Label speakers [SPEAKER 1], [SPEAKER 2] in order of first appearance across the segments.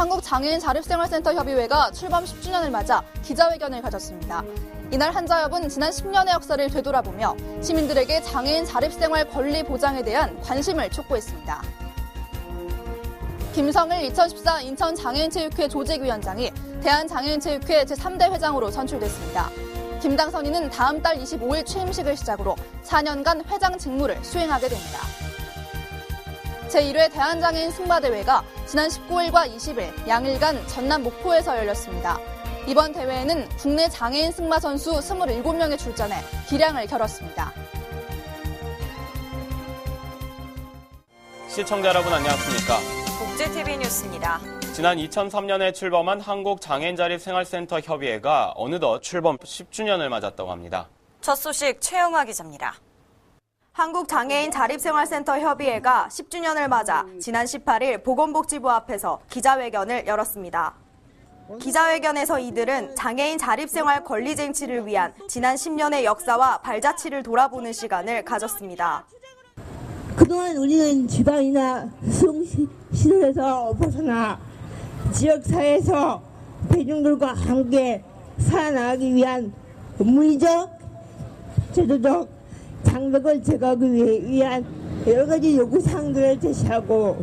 [SPEAKER 1] 한국장애인자립생활센터협의회가 출범 10주년을 맞아 기자회견을 가졌습니다. 이날 한자협은 지난 10년의 역사를 되돌아보며 시민들에게 장애인 자립생활 권리 보장에 대한 관심을 촉구했습니다. 김성일 2014 인천장애인체육회 조직위원장이 대한장애인체육회 제3대 회장으로 선출됐습니다. 김 당선인은 다음 달 25일 취임식을 시작으로 4년간 회장 직무를 수행하게 됩니다. 제1회 대한장애인 승마대회가 지난 19일과 20일 양일간 전남 목포에서 열렸습니다. 이번 대회에는 국내 장애인 승마 선수 27명이 출전해 기량을 겨뤘습니다.
[SPEAKER 2] 시청자 여러분 안녕하십니까?
[SPEAKER 3] 국제TV 뉴스입니다.
[SPEAKER 2] 지난 2003년에 출범한 한국장애인자립생활센터 협의회가 어느덧 출범 10주년을 맞았다고 합니다.
[SPEAKER 3] 첫 소식 최영화 기자입니다.
[SPEAKER 4] 한국장애인자립생활센터 협의회가 10주년을 맞아 지난 18일 보건복지부 앞에서 기자회견을 열었습니다. 기자회견에서 이들은 장애인 자립생활 권리 쟁취를 위한 지난 10년의 역사와 발자취를 돌아보는 시간을 가졌습니다.
[SPEAKER 5] 그동안 우리는 지방이나 수용시설에서 벗어나 지역사회에서 대중들과 함께 살아나가기 위한 물리적, 제도적 장벽을 제거하기 위한 여러 가지 요구사항들을 제시하고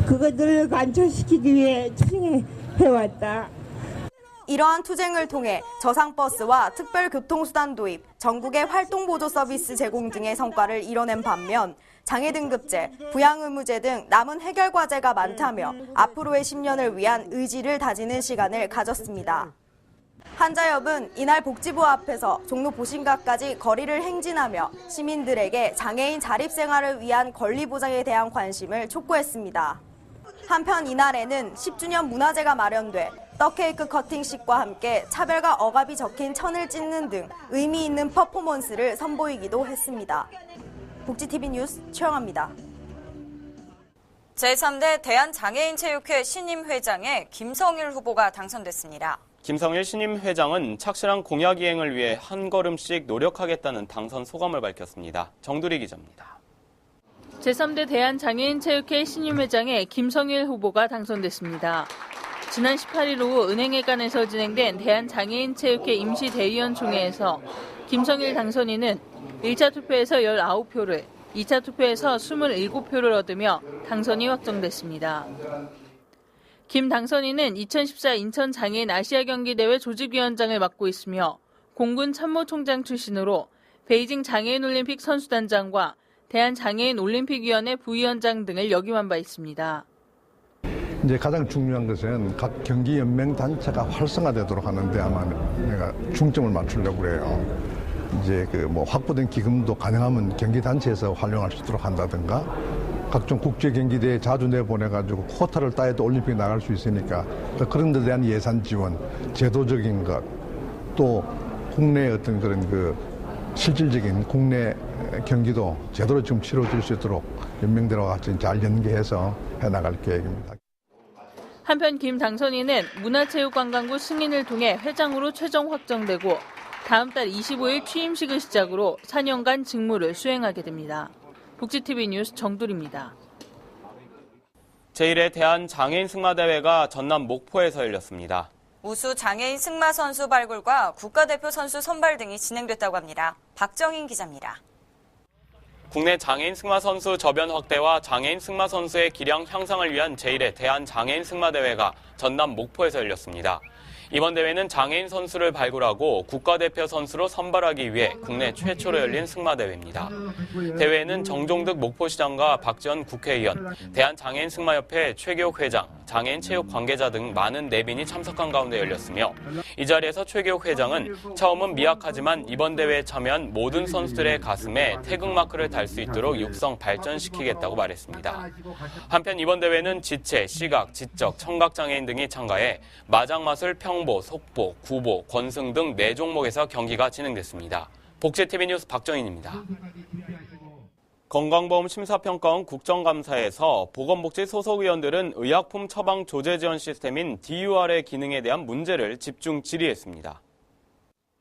[SPEAKER 5] 그것들을 관철시키기 위해 투쟁해왔다.
[SPEAKER 4] 이러한 투쟁을 통해 저상버스와 특별교통수단 도입, 전국의 활동보조 서비스 제공 등의 성과를 이뤄낸 반면 장애등급제, 부양의무제 등 남은 해결 과제가 많다며 앞으로의 10년을 위한 의지를 다지는 시간을 가졌습니다. 한자협은 이날 복지부 앞에서 종로 보신각까지 거리를 행진하며 시민들에게 장애인 자립생활을 위한 권리 보장에 대한 관심을 촉구했습니다. 한편 이날에는 10주년 문화제가 마련돼 떡케이크 커팅식과 함께 차별과 억압이 적힌 천을 찢는 등 의미 있는 퍼포먼스를 선보이기도 했습니다. 국지TV 뉴스 최영아입니다.
[SPEAKER 3] 제3대 대한장애인체육회 신임 회장에 김성일 후보가 당선됐습니다.
[SPEAKER 2] 김성일 신임 회장은 착실한 공약 이행을 위해 한 걸음씩 노력하겠다는 당선 소감을 밝혔습니다. 정두리 기자입니다.
[SPEAKER 6] 제3대 대한장애인체육회 신임 회장에 김성일 후보가 당선됐습니다. 지난 18일 오후 은행회관에서 진행된 대한장애인체육회 임시대의원 총회에서 김성일 당선인은 1차 투표에서 19표를, 2차 투표에서 27표를 얻으며 당선이 확정됐습니다. 김 당선인은 2014 인천장애인 아시아경기대회 조직위원장을 맡고 있으며 공군 참모총장 출신으로 베이징 장애인올림픽 선수단장과 대한장애인올림픽위원회 부위원장 등을 역임한 바 있습니다.
[SPEAKER 7] 이제 가장 중요한 것은 각 경기연맹 단체가 활성화되도록 하는데 아마 내가 중점을 맞추려고 그래요. 이제 확보된 기금도 가능하면 경기 단체에서 활용할 수 있도록 한다든가 각종 국제 경기대에 자주 내보내가지고 쿼타를 따야도 올림픽에 나갈 수 있으니까 그런 데 대한 예산 지원, 제도적인 것, 또 국내 어떤 그런 실질적인 국내 경기도 제대로 좀 치러질 수 있도록 연맹들과 같이 잘 연계해서 해나갈 계획입니다.
[SPEAKER 6] 한편 김 당선인은 문화체육관광부 승인을 통해 회장으로 최종 확정되고 다음 달 25일 취임식을 시작으로 4년간 직무를 수행하게 됩니다. 국지TV 뉴스 정두리입니다.
[SPEAKER 2] 제1회 대한장애인 승마대회가 전남 목포에서 열렸습니다.
[SPEAKER 3] 우수 장애인 승마 선수 발굴과 국가대표 선수 선발 등이 진행됐다고 합니다. 박정인 기자입니다.
[SPEAKER 2] 국내 장애인 승마 선수 저변 확대와 장애인 승마 선수의 기량 향상을 위한 제1회 대한장애인 승마대회가 전남 목포에서 열렸습니다. 이번 대회는 장애인 선수를 발굴하고 국가대표 선수로 선발하기 위해 국내 최초로 열린 승마대회입니다. 대회에는 정종득 목포시장과 박지원 국회의원, 대한장애인 승마협회 최교욱 회장, 장애인 체육 관계자 등 많은 내빈이 참석한 가운데 열렸으며 이 자리에서 최교욱 회장은 처음은 미약하지만 이번 대회에 참여한 모든 선수들의 가슴에 태극마크를 달 수 있도록 육성 발전시키겠다고 말했습니다. 한편 이번 대회는 지체, 시각, 지적, 청각장애인 등이 참가해 마장마술, 평보, 속보, 구보, 권승 등 4종목에서 경기가 진행됐습니다. 복지TV 뉴스 박정인입니다. 건강보험 심사평가원 국정감사에서 보건복지 소속 의원들은 의약품 처방 조제 지원 시스템인 DUR의 기능에 대한 문제를 집중 질의했습니다.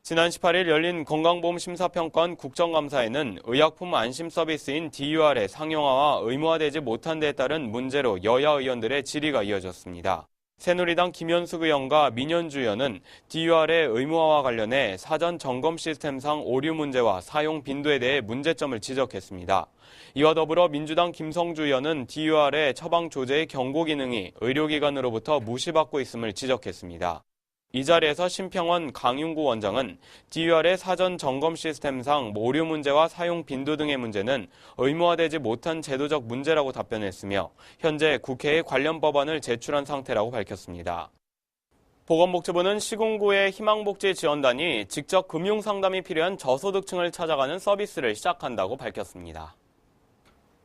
[SPEAKER 2] 지난 18일 열린 건강보험 심사평가원 국정감사에는 의약품 안심 서비스인 DUR의 상용화와 의무화되지 못한 데에 따른 문제로 여야 의원들의 질의가 이어졌습니다. 새누리당 김현숙 의원과 민현주 의원은 DUR의 의무화와 관련해 사전 점검 시스템상 오류 문제와 사용 빈도에 대해 문제점을 지적했습니다. 이와 더불어 민주당 김성주 의원은 DUR의 처방 조제의 경고 기능이 의료기관으로부터 무시받고 있음을 지적했습니다. 이 자리에서 심평원 강윤구 원장은 DUR의 사전 점검 시스템상 오류 문제와 사용 빈도 등의 문제는 의무화되지 못한 제도적 문제라고 답변했으며 현재 국회에 관련 법안을 제출한 상태라고 밝혔습니다. 보건복지부는 시군구의 희망복지지원단이 직접 금융상담이 필요한 저소득층을 찾아가는 서비스를 시작한다고 밝혔습니다.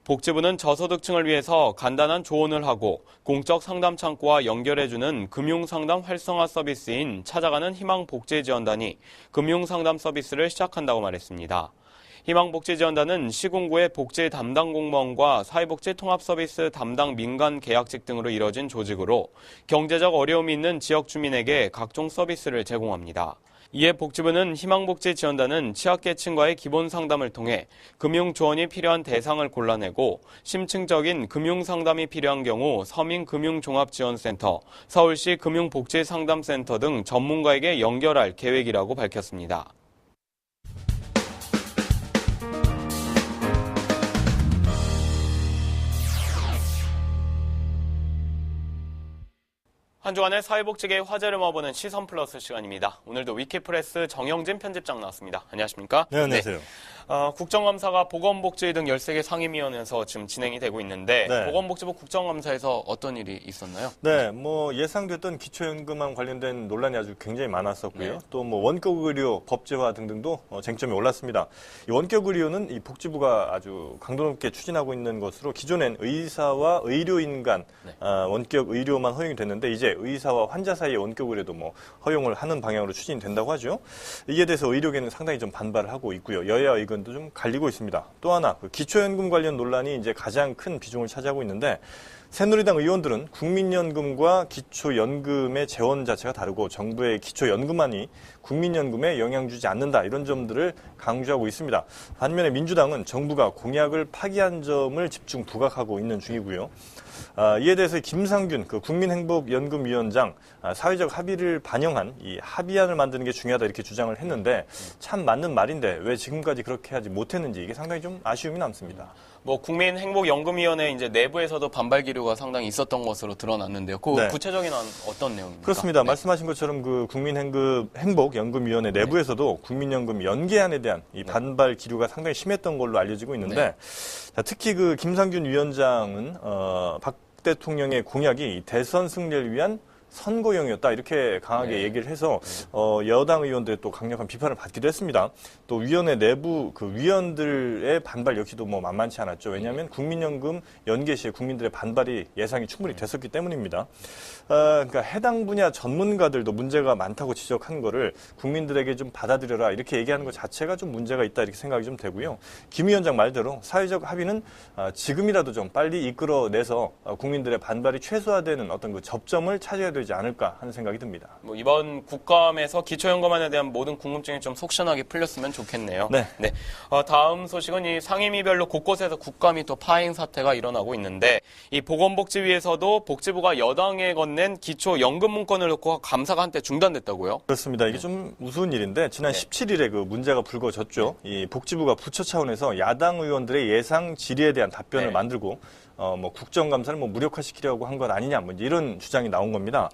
[SPEAKER 2] 복지부는 저소득층을 위해서 간단한 조언을 하고 공적 상담 창구와 연결해주는 금융상담 활성화 서비스인 찾아가는 희망복지지원단이 금융상담 서비스를 시작한다고 말했습니다. 희망복지지원단은 시군구의 복지 담당 공무원과 사회복지 통합서비스 담당 민간 계약직 등으로 이뤄진 조직으로 경제적 어려움이 있는 지역 주민에게 각종 서비스를 제공합니다. 이에 복지부는 희망복지지원단은 취약계층과의 기본 상담을 통해 금융조언이 필요한 대상을 골라내고 심층적인 금융상담이 필요한 경우 서민금융종합지원센터, 서울시 금융복지상담센터 등 전문가에게 연결할 계획이라고 밝혔습니다. 한 주간의 사회복지계의 화제를 모아보는 시선 플러스 시간입니다. 오늘도 위키프레스 정영진 편집장 나왔습니다. 안녕하십니까?
[SPEAKER 8] 네, 안녕하세요.
[SPEAKER 2] 국정감사가 보건복지 등 13개 상임위원회에서 지금 진행이 되고 있는데
[SPEAKER 8] 네.
[SPEAKER 2] 보건복지부 국정감사에서 어떤 일이 있었나요?
[SPEAKER 8] 네, 예상됐던 기초연금안 관련된 논란이 아주 굉장히 많았었고요.
[SPEAKER 2] 네.
[SPEAKER 8] 또 원격의료 법제화 등등도 쟁점이 올랐습니다. 이 원격의료는 이 복지부가 아주 강도 높게 추진하고 있는 것으로 기존엔 의사와 의료인 간 원격 의료만 허용이 됐는데 이제 의사와 환자 사이의 원격 의료도 허용을 하는 방향으로 추진이 된다고 하죠. 이에 대해서 의료계는 상당히 좀 반발을 하고 있고요. 여야 의견도 좀 갈리고 있습니다. 또 하나 기초연금 관련 논란이 이제 가장 큰 비중을 차지하고 있는데 새누리당 의원들은 국민연금과 기초연금의 재원 자체가 다르고 정부의 기초연금안이 국민연금에 영향 주지 않는다 이런 점들을 강조하고 있습니다. 반면에 민주당은 정부가 공약을 파기한 점을 집중 부각하고 있는 중이고요. 이에 대해서 김상균 국민행복연금위원장 사회적 합의를 반영한 이 합의안을 만드는 게 중요하다 이렇게 주장을 했는데 참 맞는 말인데 왜 지금까지 그렇게 하지 못했는지 이게 상당히 좀 아쉬움이 남습니다.
[SPEAKER 2] 국민행복연금위원회 이제 내부에서도 반발 기류가 상당히 있었던 것으로 드러났는데요.
[SPEAKER 8] 네.
[SPEAKER 2] 구체적인 어떤 내용입니까?
[SPEAKER 8] 그렇습니다.
[SPEAKER 2] 네.
[SPEAKER 8] 말씀하신 것처럼 국민행복연금위원회 내부에서도 국민연금 연계안에 대한 이 반발 기류가 상당히 심했던 걸로 알려지고 있는데 특히 김상균 위원장은 박 대통령의 공약이 대선 승리를 위한 선거용이었다 이렇게 강하게 얘기를 해서 여당 의원들의 또 강력한 비판을 받기도 했습니다. 또 위원회 내부 위원들의 반발 역시도 만만치 않았죠. 왜냐하면 국민연금 연계 시에 국민들의 반발이 예상이 충분히 됐었기 때문입니다. 그러니까 해당 분야 전문가들도 문제가 많다고 지적한 거를 국민들에게 좀 받아들여라 이렇게 얘기하는 것 자체가 좀 문제가 있다 이렇게 생각이 좀 되고요. 김 위원장 말대로 사회적 합의는 지금이라도 좀 빨리 이끌어내서 국민들의 반발이 최소화되는 어떤 접점을 찾아야 되지 않을까 하는 생각이 듭니다.
[SPEAKER 2] 이번 국감에서 기초연금안에 대한 모든 궁금증이 좀 속 시원하게 풀렸으면 좋겠네요.
[SPEAKER 8] 네.
[SPEAKER 2] 다음 소식은 이 상임위별로 곳곳에서 국감이 또 파행 사태가 일어나고 있는데 이 보건복지위에서도 복지부가 여당에 건넨 기초연금 문건을 놓고 감사가 한때 중단됐다고요?
[SPEAKER 8] 그렇습니다. 이게 좀 우스운 일인데 지난 17일에 문제가 불거졌죠. 이 복지부가 부처 차원에서 야당 의원들의 예상 질의에 대한 답변을 만들고 국정감사를 무력화시키려고 한 것 아니냐 이런 주장이 나온 겁니다.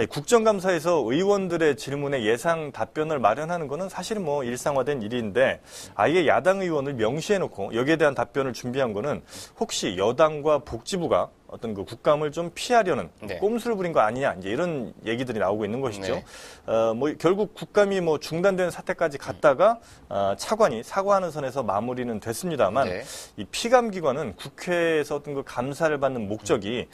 [SPEAKER 8] 국정감사에서 의원들의 질문에 예상 답변을 마련하는 것은 사실은 일상화된 일인데 아예 야당 의원을 명시해놓고 여기에 대한 답변을 준비한 것은 혹시 여당과 복지부가 어떤 국감을 좀 피하려는 꼼수를 부린 거 아니냐 이제 이런 얘기들이 나오고 있는 것이죠. 결국 국감이 중단된 사태까지 갔다가 차관이 사과하는 선에서 마무리는 됐습니다만 이 피감기관은 국회에서 어떤 감사를 받는 목적이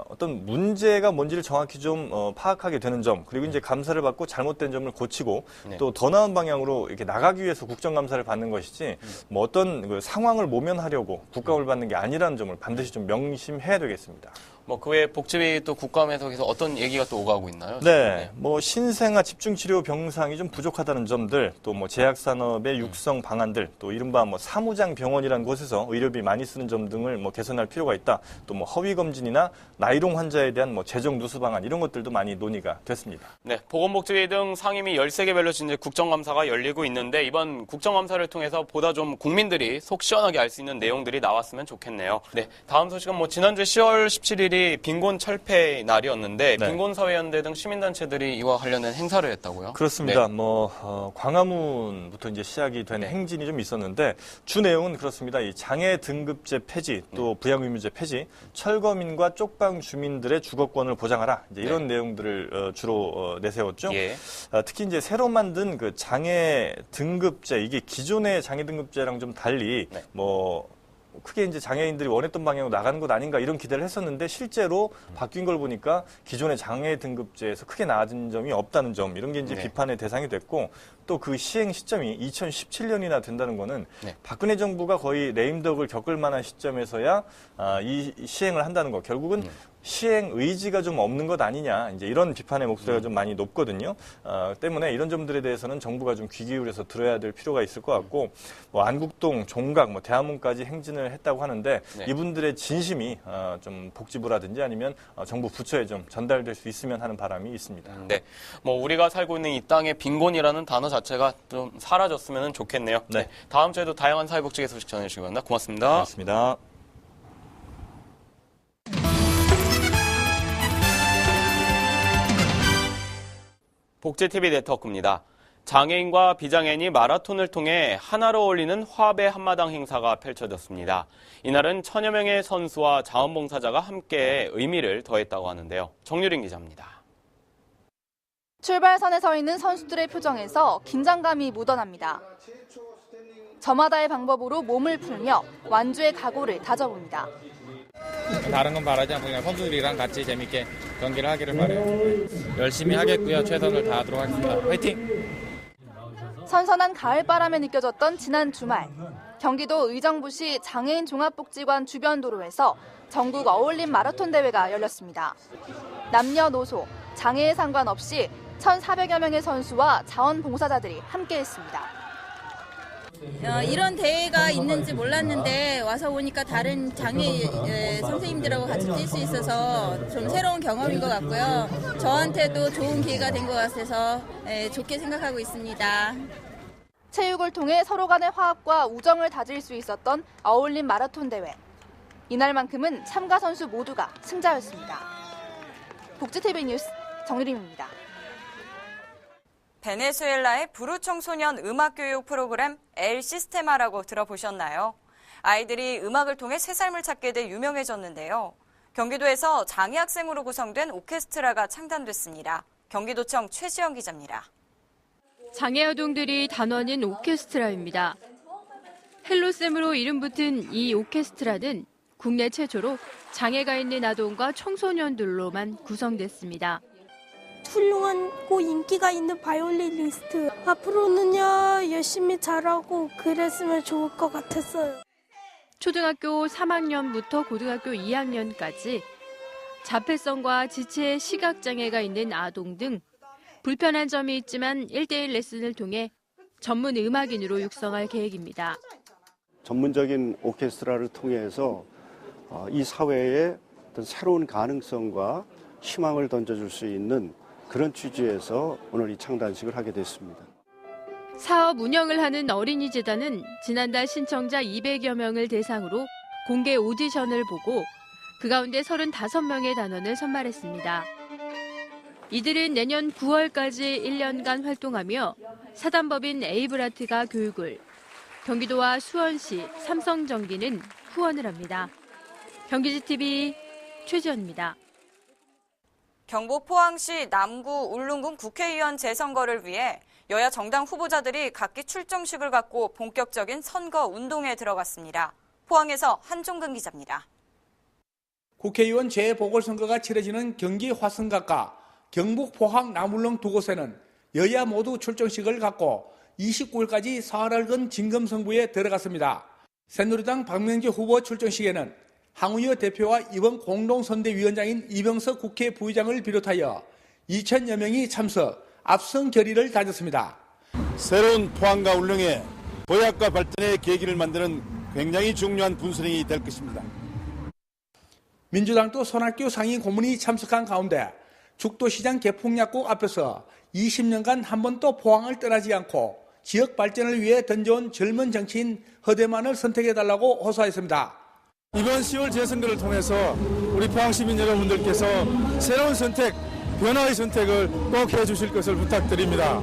[SPEAKER 8] 어떤 문제가 뭔지를 정확히 좀 파악하게 되는 점 그리고 이제 감사를 받고 잘못된 점을 고치고 또 더 나은 방향으로 이렇게 나가기 위해서 국정감사를 받는 것이지 어떤 상황을 모면하려고 국감을 받는 게 아니라는 점을 반드시 좀 명심해야 되겠습니다.
[SPEAKER 2] 뭐 그 외에 복지위 또 국감에서 어떤 얘기가 또 오가고 있나요?
[SPEAKER 8] 네, 뭐 신생아 집중치료 병상이 좀 부족하다는 점들, 또 뭐 제약산업의 육성 방안들, 또 이른바 뭐 사무장 병원이라는 곳에서 의료비 많이 쓰는 점 등을 뭐 개선할 필요가 있다. 또 뭐 허위 검진이나 나이롱 환자에 대한 뭐 재정 누수 방안 이런 것들도 많이 논의가 됐습니다.
[SPEAKER 2] 네, 보건복지위 등 상임위 13개별로 이제 국정감사가 열리고 있는데 이번 국정감사를 통해서 보다 좀 국민들이 속 시원하게 알 수 있는 내용들이 나왔으면 좋겠네요. 네, 다음 소식은 뭐 지난주 10월 17일이 빈곤 철폐 날이었는데
[SPEAKER 8] 네.
[SPEAKER 2] 빈곤사회연대 등 시민단체들이 이와 관련된 행사를 했다고요?
[SPEAKER 8] 그렇습니다.
[SPEAKER 2] 네.
[SPEAKER 8] 광화문부터 이제 시작이 된 행진이 좀 있었는데 주 내용은 그렇습니다. 이 장애 등급제 폐지, 또 부양의무제 폐지, 철거민과 쪽방 주민들의 주거권을 보장하라. 이제 이런 내용들을 주로 내세웠죠.
[SPEAKER 2] 예.
[SPEAKER 8] 특히 이제 새로 만든 그 장애 등급제, 이게 기존의 장애 등급제랑 좀 달리 크게 이제 장애인들이 원했던 방향으로 나가는 것 아닌가 이런 기대를 했었는데 실제로 바뀐 걸 보니까 기존의 장애 등급제에서 크게 나아진 점이 없다는 점, 이런 게 이제 비판의 대상이 됐고, 또 그 시행 시점이 2017년이나 된다는 거는 박근혜 정부가 거의 레임덕을 겪을 만한 시점에서야 이 시행을 한다는 거, 결국은 시행 의지가 좀 없는 것 아니냐, 이제 이런 비판의 목소리가 좀 많이 높거든요. 때문에 이런 점들에 대해서는 정부가 좀 귀 기울여서 들어야 될 필요가 있을 것 같고, 뭐 안국동, 종각, 대한문까지 행진을 했다고 하는데 이분들의 진심이 좀 복지부라든지 아니면 정부 부처에 좀 전달될 수 있으면 하는 바람이 있습니다.
[SPEAKER 2] 네, 뭐 우리가 살고 있는 이 땅에 빈곤이라는 단어 자체가 좀 사라졌으면 좋겠네요. 네, 다음 주에도 다양한 사회복지계 소식 전해주시기 바랍니다. 고맙습니다.
[SPEAKER 8] 고맙습니다.
[SPEAKER 2] 복지TV 네트워크입니다. 장애인과 비장애인이 마라톤을 통해 하나로 어울리는 화합의 한마당 행사가 펼쳐졌습니다. 이날은 천여 명의 선수와 자원봉사자가 함께 의미를 더했다고 하는데요. 정유린 기자입니다.
[SPEAKER 1] 출발선에 서 있는 선수들의 표정에서 긴장감이 묻어납니다. 저마다의 방법으로 몸을 풀며 완주의 각오를 다져봅니다.
[SPEAKER 9] 다른 건 바라지 않고 그냥 선수들이랑 같이 재밌게 경기를 하기를 바라요. 열심히 하겠고요. 최선을 다하도록 하겠습니다. 화이팅!
[SPEAKER 1] 선선한 가을바람에 느껴졌던 지난 주말, 경기도 의정부시 장애인 종합복지관 주변 도로에서 전국 어울림 마라톤 대회가 열렸습니다. 남녀노소, 장애에 상관없이 1,400여 명의 선수와 자원봉사자들이 함께했습니다.
[SPEAKER 10] 이런 대회가 있는지 몰랐는데 와서 보니까 다른 장애 선생님들하고 같이 뛸 수 있어서 좀 새로운 경험인 것 같고요. 저한테도 좋은 기회가 된 것 같아서 좋게 생각하고 있습니다.
[SPEAKER 1] 체육을 통해 서로 간의 화합과 우정을 다질 수 있었던 어울림 마라톤 대회. 이날만큼은 참가 선수 모두가 승자였습니다. 복지TV 뉴스 정유림입니다.
[SPEAKER 3] 베네수엘라의 부르 청소년 음악교육 프로그램 엘 시스테마라고 들어보셨나요? 아이들이 음악을 통해 새 삶을 찾게 돼 유명해졌는데요. 경기도에서 장애 학생으로 구성된 오케스트라가 창단됐습니다. 경기도청 최지영 기자입니다.
[SPEAKER 11] 장애 아동들이 단원인 오케스트라입니다. 헬로쌤으로 이름 붙은 이 오케스트라는 국내 최초로 장애가 있는 아동과 청소년들로만 구성됐습니다.
[SPEAKER 12] 훌륭하고 인기가 있는 바이올리니스트. 앞으로는요, 열심히 잘하고 그랬으면 좋을 것 같았어요.
[SPEAKER 11] 초등학교 3학년부터 고등학교 2학년까지 자폐성과 지체 시각장애가 있는 아동 등 불편한 점이 있지만 1대1 레슨을 통해 전문 음악인으로 육성할 계획입니다.
[SPEAKER 13] 전문적인 오케스트라를 통해서 이 사회에 어떤 새로운 가능성과 희망을 던져줄 수 있는 그런 취지에서 오늘 이 창단식을 하게 됐습니다.
[SPEAKER 11] 사업 운영을 하는 어린이재단은 지난달 신청자 200여 명을 대상으로 공개 오디션을 보고 그 가운데 35명의 단원을 선발했습니다. 이들은 내년 9월까지 1년간 활동하며 사단법인 에이블아트가 교육을, 경기도와 수원시, 삼성전기는 후원을 합니다. 경기지TV 최지연입니다.
[SPEAKER 3] 경북 포항시 남구 울릉군 국회의원 재선거를 위해 여야 정당 후보자들이 각기 출정식을 갖고 본격적인 선거 운동에 들어갔습니다. 포항에서 한종근 기자입니다.
[SPEAKER 14] 국회의원 재보궐선거가 치러지는 경기 화성각과 경북 포항 남울릉 두 곳에는 여야 모두 출정식을 갖고 29일까지 사활을 건 진검승부에 들어갔습니다. 새누리당 박명재 후보 출정식에는 황우여 대표와 이번 공동선대위원장인 이병석 국회 부의장을 비롯하여 2,000여 명이 참석, 압승 결의를 다졌습니다.
[SPEAKER 15] 새로운 포항과 울릉의 도약과 발전의 계기를 만드는 굉장히 중요한 분수령이 될 것입니다.
[SPEAKER 14] 민주당도 손학규 상임 고문이 참석한 가운데 죽도시장 개풍약국 앞에서 20년간 한 번도 포항을 떠나지 않고 지역 발전을 위해 던져온 젊은 정치인 허대만을 선택해달라고 호소했습니다.
[SPEAKER 15] 이번 10월 재선거를 통해서 우리 포항시민 여러분들께서 새로운 선택, 변화의 선택을 꼭 해주실 것을 부탁드립니다.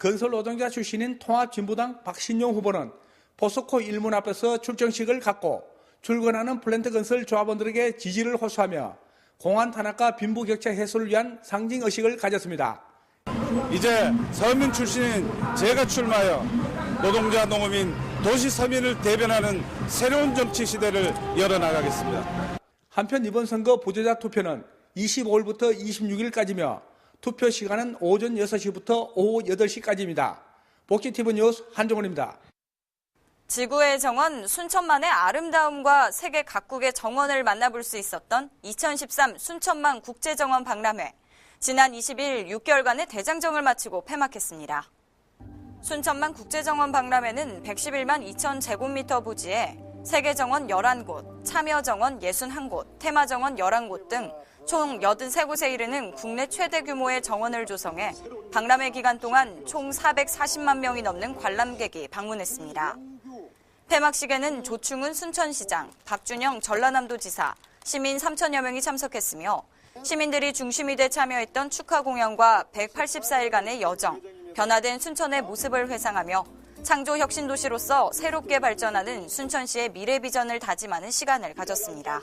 [SPEAKER 14] 건설 노동자 출신인 통합진보당 박신용 후보는 포스코 일문 앞에서 출정식을 갖고 출근하는 플랜트 건설 조합원들에게 지지를 호소하며 공안 탄압과 빈부격차 해소를 위한 상징의식을 가졌습니다.
[SPEAKER 15] 이제 서민 출신인 제가 출마하여 노동자, 농어민, 도시 서민을 대변하는 새로운 정치 시대를 열어나가겠습니다.
[SPEAKER 14] 한편 이번 선거 보조자 투표는 25일부터 26일까지며 투표 시간은 오전 6시부터 오후 8시까지입니다. 복지TV 뉴스 한종훈입니다.
[SPEAKER 3] 지구의 정원 순천만의 아름다움과 세계 각국의 정원을 만나볼 수 있었던 2013 순천만 국제정원 박람회. 지난 20일 6개월간의 대장정을 마치고 폐막했습니다. 순천만 국제정원 박람회는 111만 2천 제곱미터 부지에 세계정원 11곳, 참여정원 61곳, 테마정원 11곳 등 총 83곳에 이르는 국내 최대 규모의 정원을 조성해 박람회 기간 동안 총 440만 명이 넘는 관람객이 방문했습니다. 폐막식에는 조충훈 순천시장, 박준영 전라남도지사, 시민 3천여 명이 참석했으며 시민들이 중심이 돼 참여했던 축하 공연과 184일간의 여정, 변화된 순천의 모습을 회상하며 창조 혁신 도시로서 새롭게 발전하는 순천시의 미래 비전을 다짐하는 시간을 가졌습니다.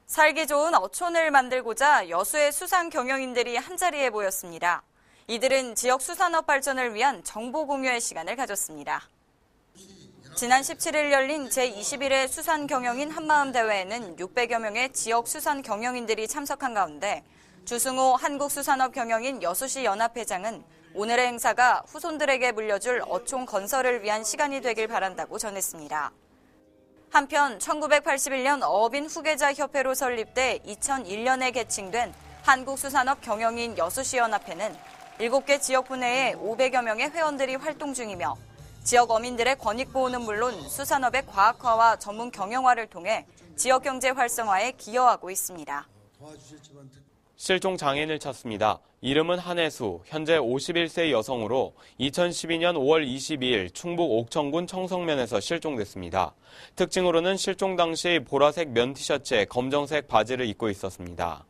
[SPEAKER 3] 살기 좋은 어촌을 만들고자 여수의 수산 경영인들이 한자리에 모였습니다. 이들은 지역 수산업 발전을 위한 정보 공유의 시간을 가졌습니다. 지난 17일 열린 제21회 수산경영인 한마음대회에는 600여 명의 지역 수산 경영인들이 참석한 가운데 주승호 한국수산업경영인 여수시 연합회장은 오늘의 행사가 후손들에게 물려줄 어촌 건설을 위한 시간이 되길 바란다고 전했습니다. 한편 1981년 어업인 후계자 협회로 설립돼 2001년에 개칭된 한국수산업경영인 여수시 연합회는 7개 지역구 내에 500여 명의 회원들이 활동 중이며 지역 어민들의 권익 보호는 물론 수산업의 과학화와 전문 경영화를 통해 지역 경제 활성화에 기여하고 있습니다.
[SPEAKER 2] 실종 장애인을 찾습니다. 이름은 한혜수, 현재 51세 여성으로 2012년 5월 22일 충북 옥천군 청성면에서 실종됐습니다. 특징으로는 실종 당시 보라색 면 티셔츠에 검정색 바지를 입고 있었습니다.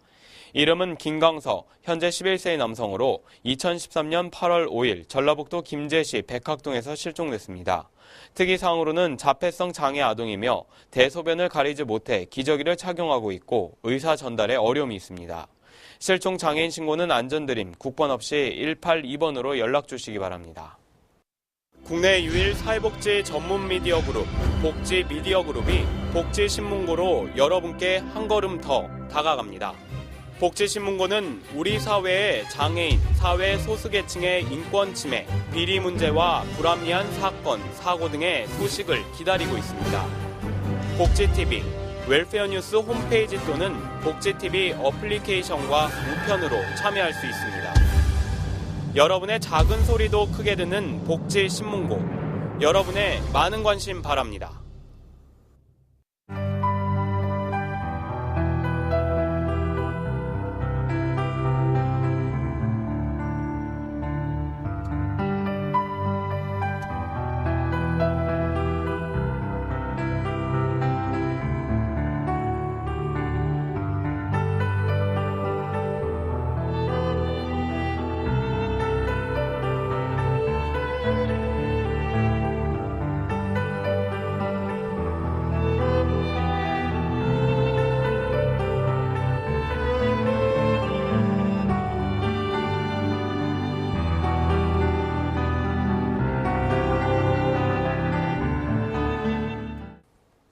[SPEAKER 2] 이름은 김강서, 현재 11세의 남성으로 2013년 8월 5일 전라북도 김제시 백학동에서 실종됐습니다. 특이사항으로는 자폐성 장애 아동이며 대소변을 가리지 못해 기저귀를 착용하고 있고 의사 전달에 어려움이 있습니다. 실종 장애인 신고는 안전드림 국번 없이 182번으로 연락 주시기 바랍니다. 국내 유일 사회복지 전문 미디어 그룹 복지 미디어 그룹이 복지신문고로 여러분께 한 걸음 더 다가갑니다. 복지신문고는 우리 사회의 장애인, 사회 소수계층의 인권 침해, 비리 문제와 불합리한 사건, 사고 등의 소식을 기다리고 있습니다. 복지TV, 웰페어 뉴스 홈페이지 또는 복지TV 어플리케이션과 우편으로 참여할 수 있습니다. 여러분의 작은 소리도 크게 듣는 복지신문고, 여러분의 많은 관심 바랍니다.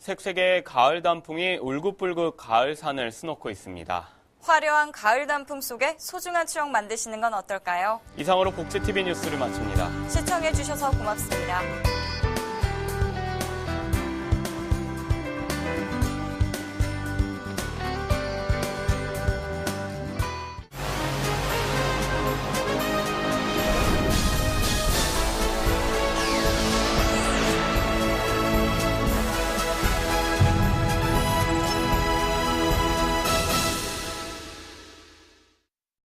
[SPEAKER 2] 색색의 가을 단풍이 울긋불긋 가을 산을 수놓고 있습니다.
[SPEAKER 3] 화려한 가을 단풍 속에 소중한 추억 만드시는 건 어떨까요?
[SPEAKER 2] 이상으로 복지TV 뉴스를 마칩니다.
[SPEAKER 3] 시청해주셔서 고맙습니다.